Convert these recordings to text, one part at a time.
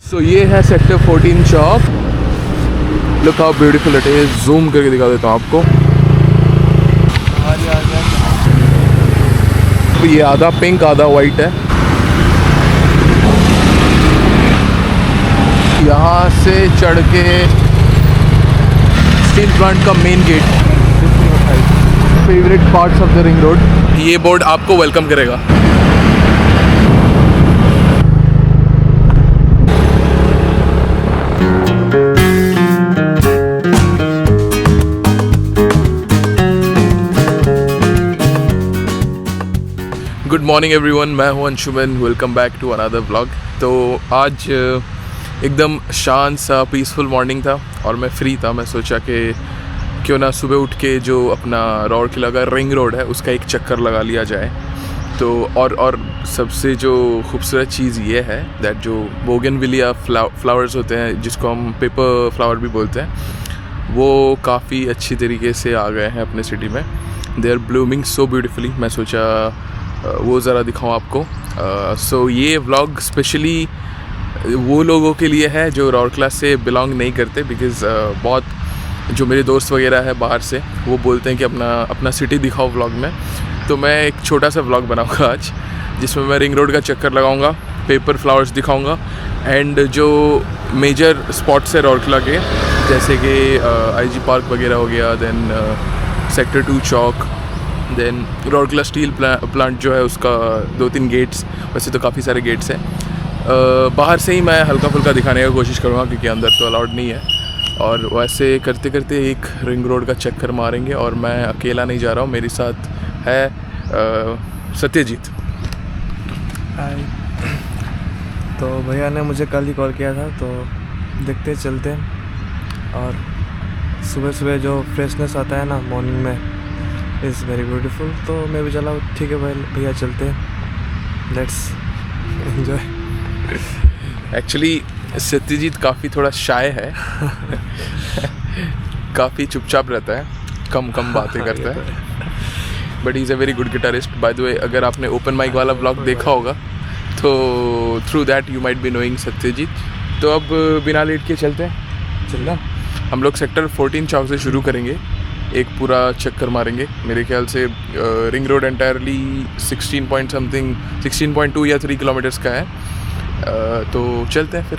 सो ये है sector 14 Chowk. Look how beautiful it is. Zoom करके दिखा देता हूँ आपको। ये आधा पिंक आधा वाइट है। यहाँ से चढ़ के स्टील प्लांट का main gate, favourite parts of the ring road. ये बोर्ड आपको वेलकम करेगा। गुड मॉर्निंग एवरीवन, मैं हूं Anshuman. Welcome back to another vlog. तो आज एकदम शांत सा पीसफुल मॉर्निंग था और मैं फ्री था। मैं सोचा कि क्यों ना सुबह उठ के जो अपना राउरकेला का रिंग रोड है उसका एक चक्कर लगा लिया जाए। तो और सबसे जो खूबसूरत चीज़ ये है दैट जो बोगनविलिया फ्लावर्स होते हैं, जिसको हम पेपर फ्लावर भी बोलते हैं, वो काफ़ी अच्छी तरीके से आ गए हैं अपने सिटी में। They are blooming so beautifully. मैं सोचा वो ज़रा दिखाऊं आपको। सो ये व्लॉग स्पेशली वो लोगों के लिए है जो राउरकेला से बिलोंग नहीं करते, बिकॉज़ बहुत जो मेरे दोस्त वगैरह है बाहर से, वो बोलते हैं कि अपना सिटी दिखाओ व्लॉग में। तो मैं एक छोटा सा व्लॉग बनाऊंगा आज, जिसमें मैं रिंग रोड का चक्कर लगाऊंगा, पेपर फ्लावर्स दिखाऊंगा, एंड जो मेजर स्पॉट्स है राउरकेला के, जैसे कि IG पार्क वगैरह हो गया, देन सेक्टर 2 चौक, देन राउरकेला स्टील प्लांट जो है उसका 2-3 गेट्स, वैसे तो काफ़ी सारे गेट्स हैं। बाहर से ही मैं हल्का फुल्का दिखाने की कोशिश करूँगा क्योंकि अंदर तो अलाउड नहीं है। और वैसे करते करते एक रिंग रोड का चक्कर मारेंगे। और मैं अकेला नहीं जा रहा हूँ, मेरे साथ है सत्यजीत। हाय। तो भैया ने मुझे कल ही कॉल किया था, तो देखते चलते हैं। और सुबह सुबह जो फ्रेशनेस आता है ना मॉर्निंग में, इज़ वेरी ब्यूटीफुल। तो मैं भी चला, ठीक है भाई भैया चलते हैं, लेट्स एंजॉय। एक्चुअली सत्यजीत काफ़ी थोड़ा शाय है काफ़ी चुपचाप रहता है, कम बातें करता है, but is a very good guitarist. By the way, अगर आपने ओपन माइक वाला ब्लॉग देखा होगा तो through that you might be knowing Satyajit. तो अब बिना लेट के चलते हैं। चलना, हम लोग सेक्टर 14 चौक से शुरू करेंगे, एक पूरा चक्कर मारेंगे। मेरे ख्याल से रिंग रोड एंटायरली 16.2 या 3 किलोमीटर्स का है। तो चलते हैं फिर।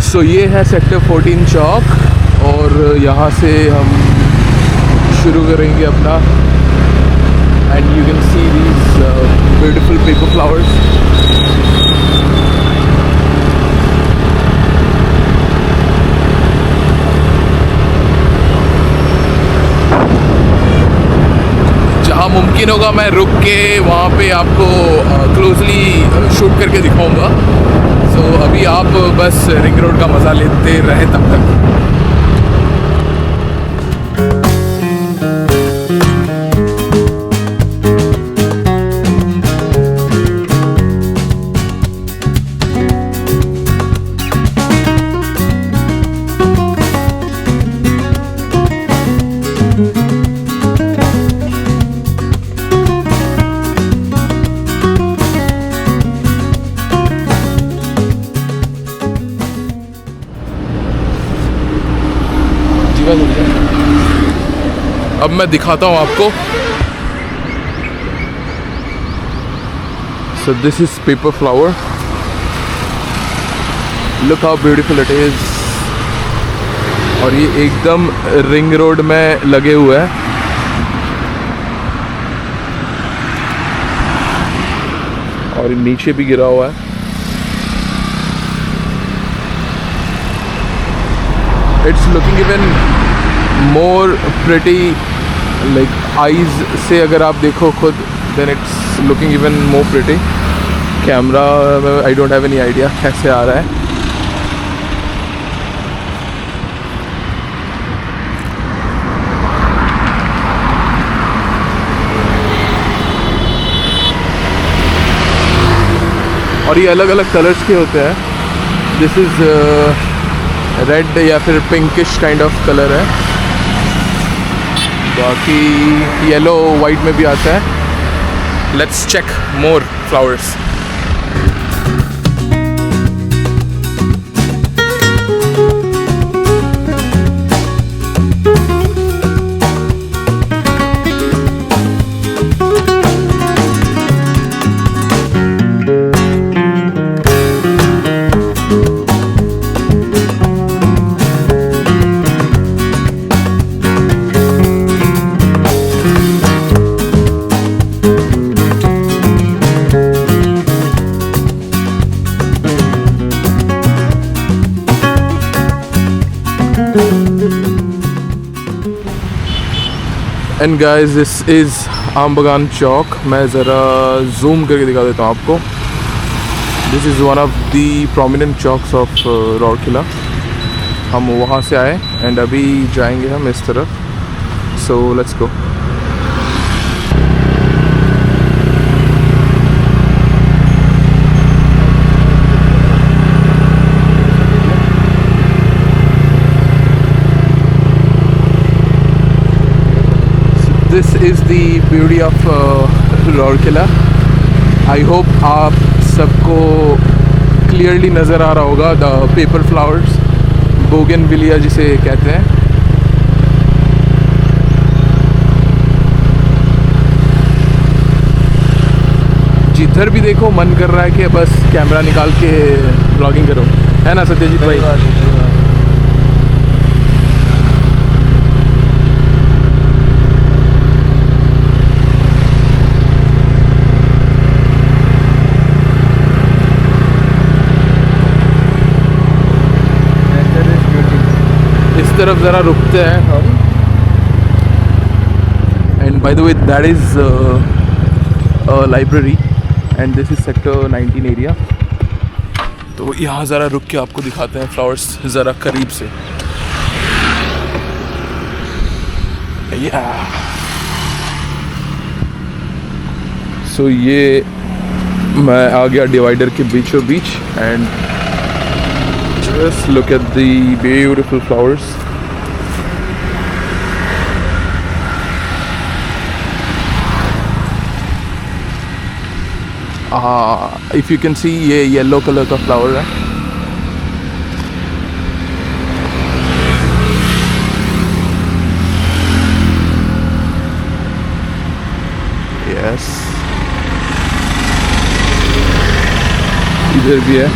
सो ये है सेक्टर 14 चौक और यहाँ से हम शुरू करेंगे अपना। And you can see these beautiful paper flowers. जहाँ मुमकिन होगा मैं रुक के वहाँ पे आपको क्लोजली शूट करके दिखाऊंगा। सो अभी आप बस रिंग रोड का मज़ा लेते रहे तब तक। अब मैं दिखाता हूँ आपको। So this is paper flower. Look how beautiful it is. और ये एकदम रिंग रोड में लगे हुए हैं। और नीचे भी गिरा हुआ है। It's looking even more pretty, like eyes से अगर आप देखो खुद, then it's looking even more pretty. Camera I don't have any idea कैसे आ रहा है। और ये अलग अलग कलर्स के होते हैं। दिस इज़ रेड या फिर पिंकिश काइंड ऑफ कलर है। बाकी येलो वाइट में भी आता है। Let's check more flowers. And guys this is Aambagan Chowk. मैं ज़रा जूम करके दिखा देता हूँ आपको। This is one of the prominent chowks of Rourkela. हम वहाँ से आए एंड अभी जाएंगे हम इस तरफ। So let's go. This is the beauty of Rourkela. I hope आप सबको क्लियरली नज़र आ रहा होगा द पेपर फ्लावर्स, बोगनविलिया जिसे कहते हैं। जिधर भी देखो मन कर रहा है कि बस कैमरा निकाल के ब्लॉगिंग करो, है ना सत्यजीत भाई? इस तरफ ज़रा रुकते हैं हम। And by the way that is library and this is sector 19 area. तो यहाँ ज़रा रुक के आपको दिखाते हैं फ्लावर्स ज़रा करीब से। सो ये मैं आ गया डिवाइडर के बीचों बीच and just look at the beautiful flowers. If you can see ये येलो कलर का फ्लावर है। Yes, इधर भी है।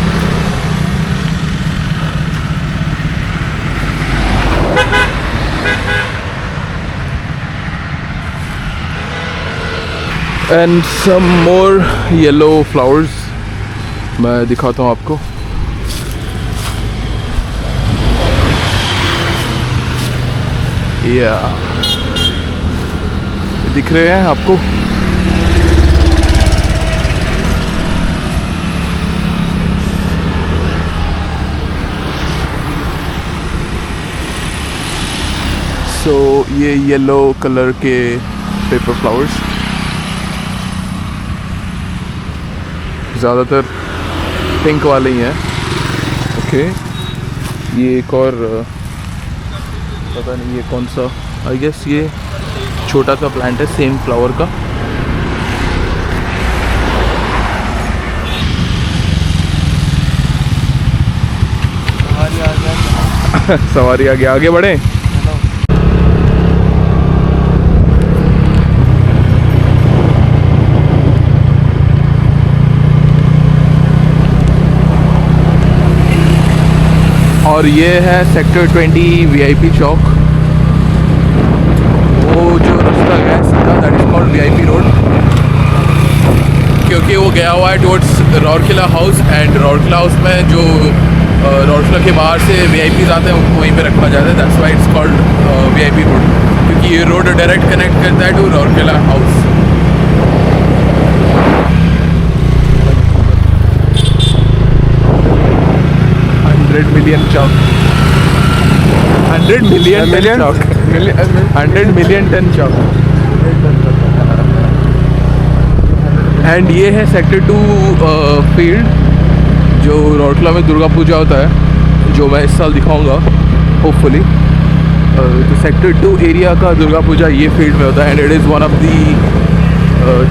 And some more yellow flowers मैं दिखाता हूँ आपको। या दिख रहे हैं आपको? सो ये येलो कलर के पेपर फ्लावर्स ज़्यादातर पिंक वाले ही हैं। ओके, ये एक और पता नहीं ये कौन सा, आई गेस ये छोटा सा प्लांट है सेम फ्लावर का। सवारी आ गया, आगे बढ़े। और ये है सेक्टर 20 वीआईपी चौक। वो जो रास्ता गया है सीधा that is called VIP road, क्योंकि वो गया हुआ है towards Rourkela house and Rourkela house में जो राउरकेला के बाहर से वीआईपीज़ आते हैं उनको वहीं पे रखा जाता है। That's why it's called VIP road, क्योंकि ये रोड डायरेक्ट कनेक्ट करता है टू राउरकेला हाउस। 100 million चौक, 100 million चौक, 100 million टन चौक। एंड ये है सेक्टर 2 फील्ड जो राउरकेला में दुर्गा पूजा होता है, जो मैं इस साल दिखाऊंगा होपफुली। तो सेक्टर 2 एरिया का दुर्गा पूजा ये फील्ड में होता है and it is one of the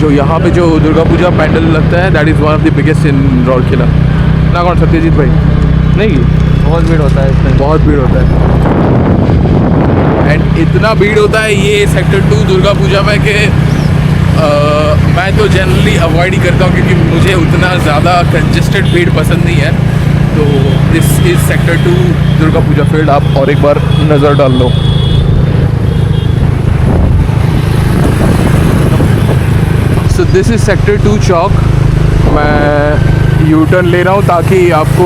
जो यहाँ पे जो दुर्गा पूजा पैंडल लगता है that is one of the biggest in Rourkela. ना कौन सत्यजीत भाई? नहीं, बहुत भीड़ होता है इसमें, बहुत भीड़ होता है एंड इतना भीड़ होता है ये सेक्टर 2 दुर्गा पूजा में कि मैं तो जनरली अवॉइड ही करता हूँ, क्योंकि मुझे उतना ज़्यादा कंजेस्टेड भीड़ पसंद नहीं है। तो this is sector 2 Durga Puja field. आप और एक बार नज़र डाल लो। सो दिस इज़ सेक्टर 2 चौक। मैं यू टर्न ले रहा हूँ ताकि आपको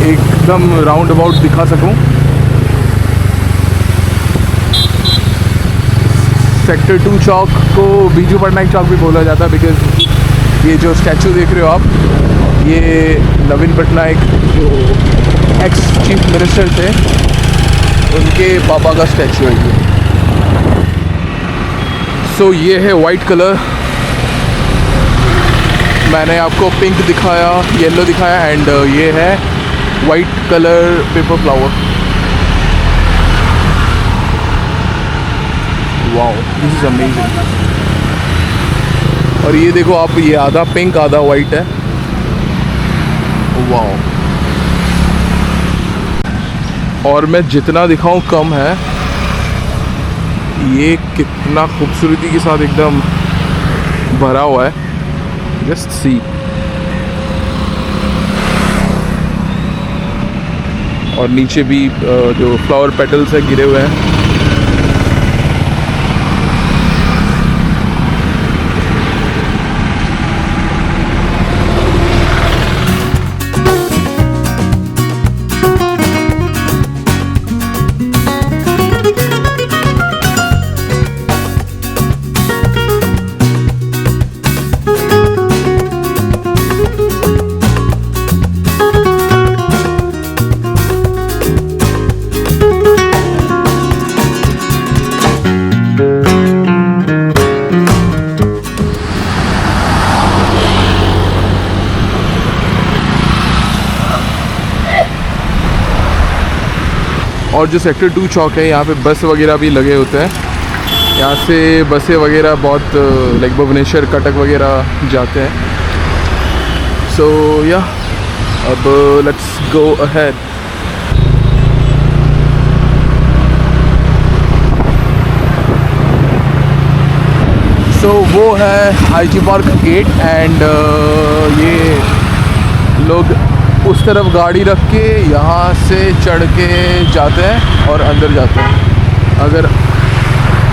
एकदम राउंड अबाउट दिखा सकूँ। सेक्टर 2 चौक को बीजू पटनायक चौक भी बोला जाता है, बिकॉज ये जो स्टैचू देख रहे हो आप, ये नवीन पटनायक जो एक्स चीफ मिनिस्टर थे, उनके पापा का स्टैचू है ये। सो ये है वाइट कलर, मैंने आपको पिंक दिखाया, येलो दिखाया, एंड ये है white colour paper flower. Wow, this is amazing. और ये देखो आप, ये आधा पिंक आधा वाइट है। वाओ, और मैं जितना दिखाऊं कम है। ये कितना खूबसूरती के साथ एकदम भरा हुआ है, जस्ट सी। और नीचे भी जो फ्लावर पेटल्स है गिरे हुए हैं। और जो सेक्टर 2 चौक है, यहाँ पे बस वगैरह भी लगे होते हैं। यहाँ से बसें वगैरह बहुत लाइक भुवनेश्वर, कटक वगैरह जाते हैं। सो या अब लेट्स गो अहेड। सो वो है आईजी पार्क गेट, एंड ये लोग उस तरफ गाड़ी रख के यहाँ से चढ़ के जाते हैं और अंदर जाते हैं।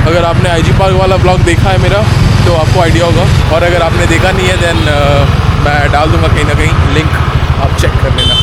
अगर आपने आईजी पार्क वाला ब्लॉग देखा है मेरा, तो आपको आइडिया होगा, और अगर आपने देखा नहीं है देन मैं डाल दूँगा कहीं ना कहीं लिंक, आप चेक कर लेना।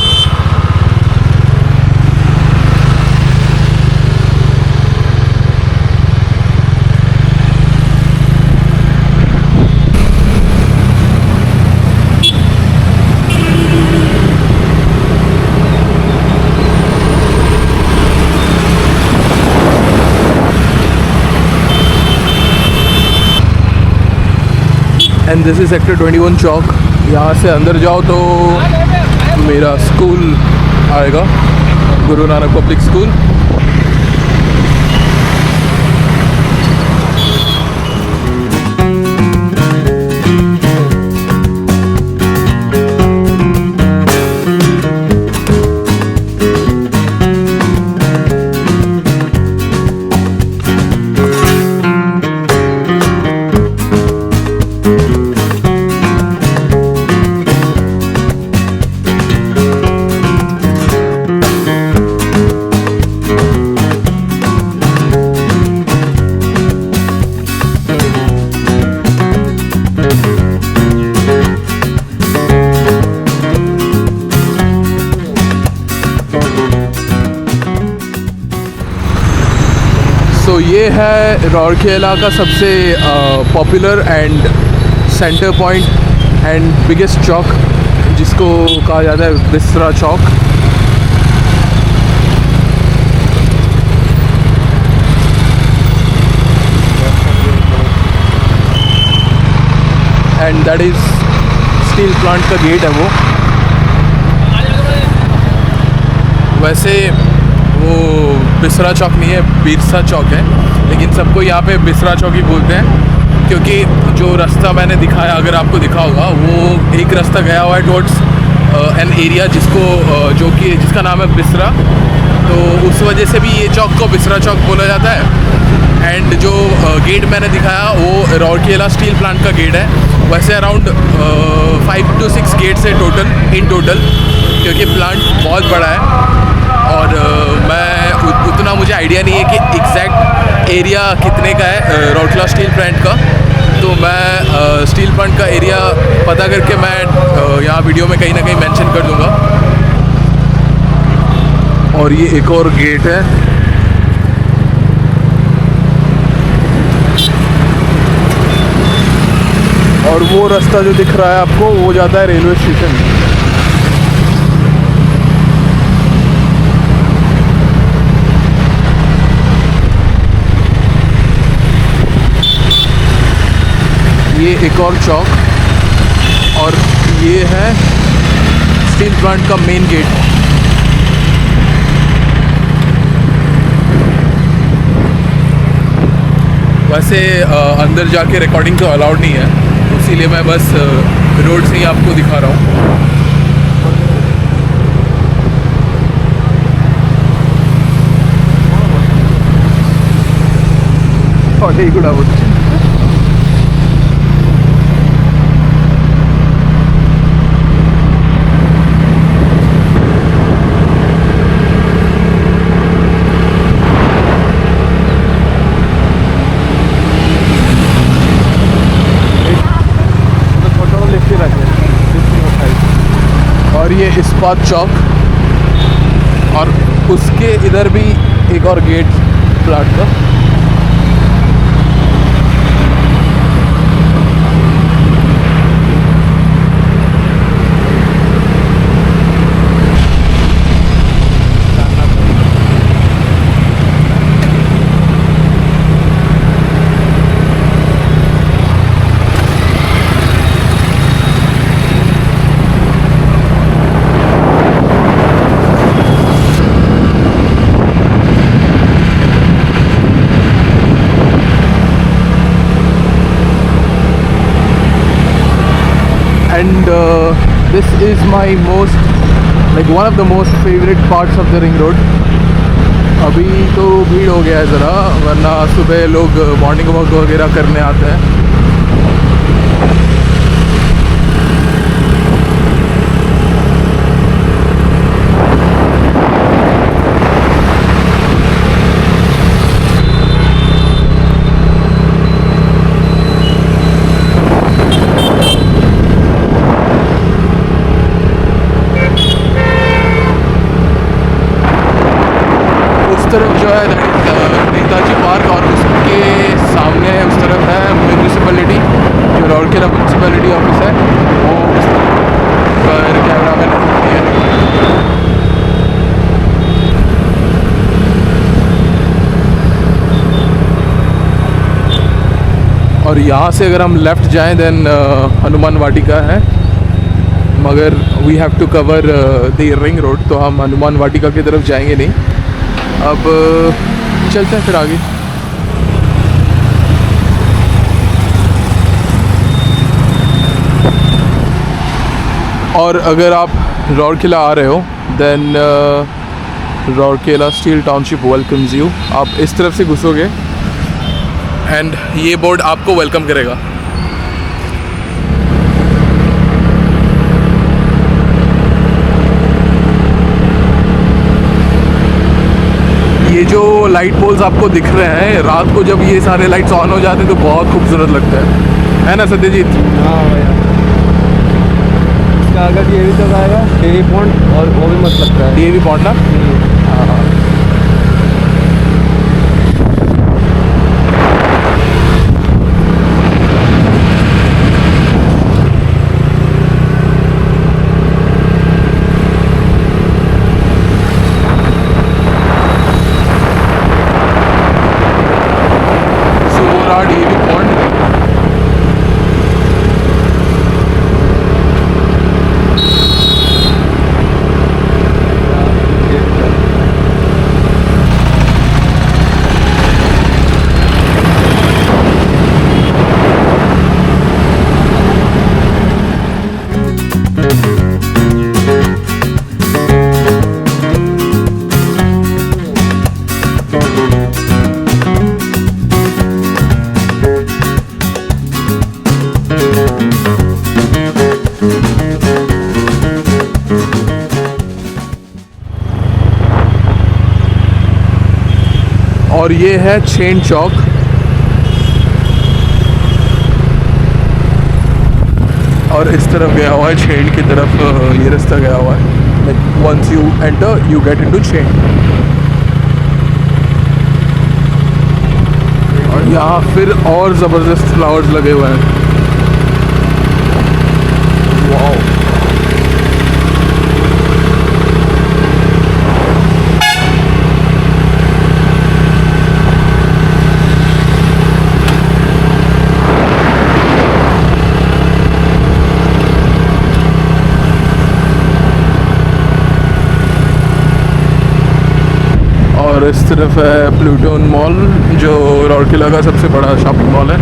एंड दिस इज सेक्टर 21 चौक। यहाँ से अंदर जाओ तो मेरा स्कूल आएगा, गुरु नानक पब्लिक स्कूल। तो ये है राउरकेला का सबसे popular and centre point and biggest chowk, जिसको कहा जाता है Bisra Chowk. And that is steel plant का गेट है वो। वैसे वो बिसरा चौक नहीं है, बिरसा चौक है, लेकिन सबको यहाँ पे बिसरा चौक ही बोलते हैं, क्योंकि जो रास्ता मैंने दिखाया, अगर आपको दिखा होगा, वो एक रास्ता गया हुआ है टुवर्ड्स एन एरिया जिसका नाम है बिसरा, तो उस वजह से भी ये चौक को बिसरा चौक बोला जाता है। एंड जो गेट मैंने दिखाया वो राउरकेला स्टील प्लांट का गेट है। वैसे अराउंड 5 to 6 गेट्स है इन टोटल, क्योंकि प्लांट बहुत बड़ा है। और उतना मुझे आइडिया नहीं है कि एग्जैक्ट एरिया कितने का है राउरकेला स्टील प्लांट का, तो मैं स्टील प्लांट का एरिया पता करके मैं यहाँ वीडियो में कहीं ना कहीं मेंशन कर दूँगा। और ये एक और गेट है, और वो रास्ता जो दिख रहा है आपको वो जाता है रेलवे स्टेशन। ये एक और चौक और ये है स्टील प्लांट का मेन गेट। वैसे अंदर जाके रिकॉर्डिंग तो अलाउड नहीं है, इसीलिए मैं बस रोड से ही आपको दिखा रहा हूँ। और ये इस्पात चौक और उसके इधर भी एक और गेट प्लाट का। And this is my one of the most favorite parts of the ring road. अभी तो भीड़ हो गया है ज़रा, वरना सुबह लोग मॉर्निंग वॉक वगैरह करने आते हैं। तरफ जो है नेताजी पार्क और उसके सामने उस तरफ है म्यूनिसिपैलिटी, जो राउरकेला म्यूनिसिपैलिटी ऑफिस है, वो उस पर कैमरा मैन है। और यहाँ से अगर हम लेफ़्ट जाएं देन हनुमान वाटिका है, मगर we have to cover the ring road, तो हम हनुमान वाटिका की तरफ जाएंगे नहीं। अब चलते हैं फिर आगे। और अगर आप राउरकेला आ रहे हो then Rourkela steel township welcomes you. आप इस तरफ से घुसोगे एंड ये बोर्ड आपको वेलकम करेगा। ये जो लाइट पोल्स आपको दिख रहे हैं, रात को जब ये सारे लाइट्स ऑन हो जाते हैं तो बहुत खूबसूरत लगता है ना सत्यजीत? हाँ भैया, इसका अगर ये भी तो आएगा डेयरी पॉन्ड, और वो भी मस्त लगता है। डेयरी पॉन्ड ना? हाँ। और ये है चेन चौक। और इस तरफ गया हुआ है चेन की तरफ, ये रास्ता गया हुआ है। Like once you enter you get into chain. और यहाँ फिर और ज़बरदस्त फ्लावर्स लगे हुए हैं। और इस तरफ है प्लूटोन मॉल जो राउरकेला का सबसे बड़ा शॉपिंग मॉल है।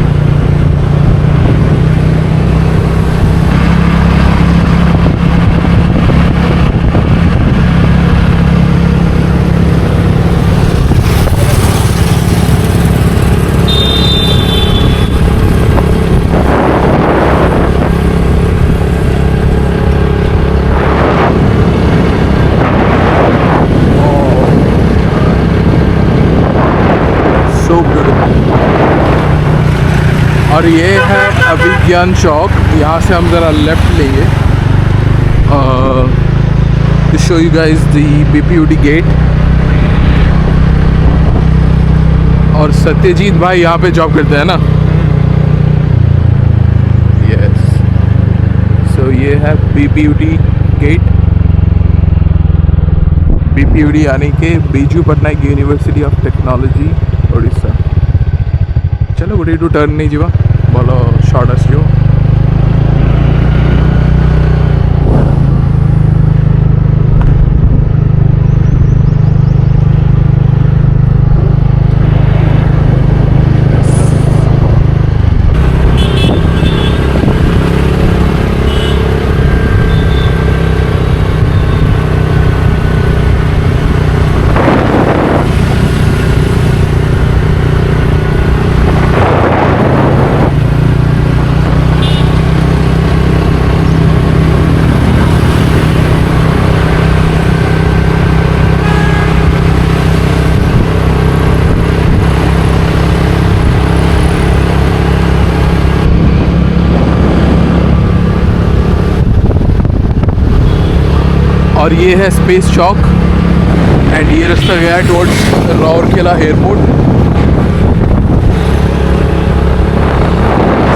और ये है अभिज्ञान चौक। यहाँ से हम ज़रा लेफ्ट लेंगे to show you guys the BPUD gate. और सत्यजीत भाई यहाँ पे जॉब करते हैं ना। यस, सो ये है BPUD गेट। BPUD यानी कि Biju Patnaik university of technology Odisha. चलो गोटे टू टर्न नहीं जीवा भल शॉर्ट आसो। और ये है स्पेस चौक एंड ये रास्ता गया है टुवर्ड्स राउरकेला एयरपोर्ट।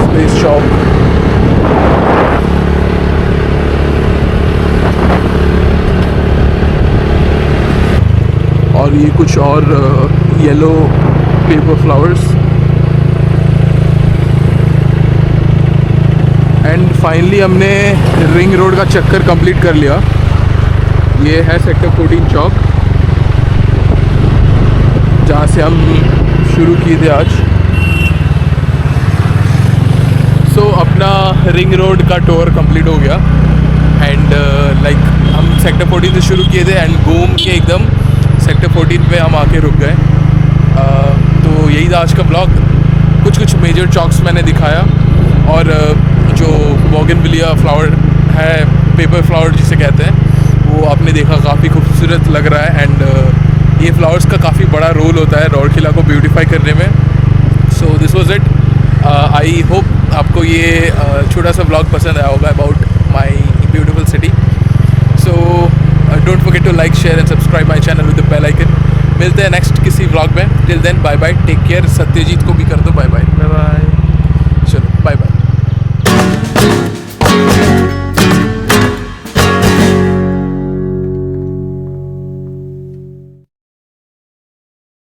स्पेस चौक और ये कुछ और yellow paper flowers. And finally हमने रिंग रोड का चक्कर कंप्लीट कर लिया। ये है सेक्टर 14 चौक जहाँ से हम शुरू किए थे आज। सो अपना रिंग रोड का टूर कंप्लीट हो गया एंड लाइक हम सेक्टर 14 से शुरू किए थे एंड घूम के एकदम सेक्टर 14 पे हम आके रुक गए। तो यही था आज का ब्लॉग। कुछ मेजर चौक्स मैंने दिखाया और जो बोगनविलिया फ्लावर है, पेपर फ्लावर जिसे कहते हैं, वो आपने देखा काफ़ी खूबसूरत लग रहा है। एंड ये फ्लावर्स का काफ़ी बड़ा रोल होता है राउरकेला को ब्यूटीफाई करने में। So this was it. I hope आपको ये छोटा सा ब्लॉग पसंद आया होगा about my beautiful city. So don't forget to like, share and subscribe my channel with the bell icon. मिलते हैं नेक्स्ट किसी ब्लॉग में। Till then bye bye, take care. Satyajit को भी कर दो बाय बाय। Bye bye. चलो बाय बाय।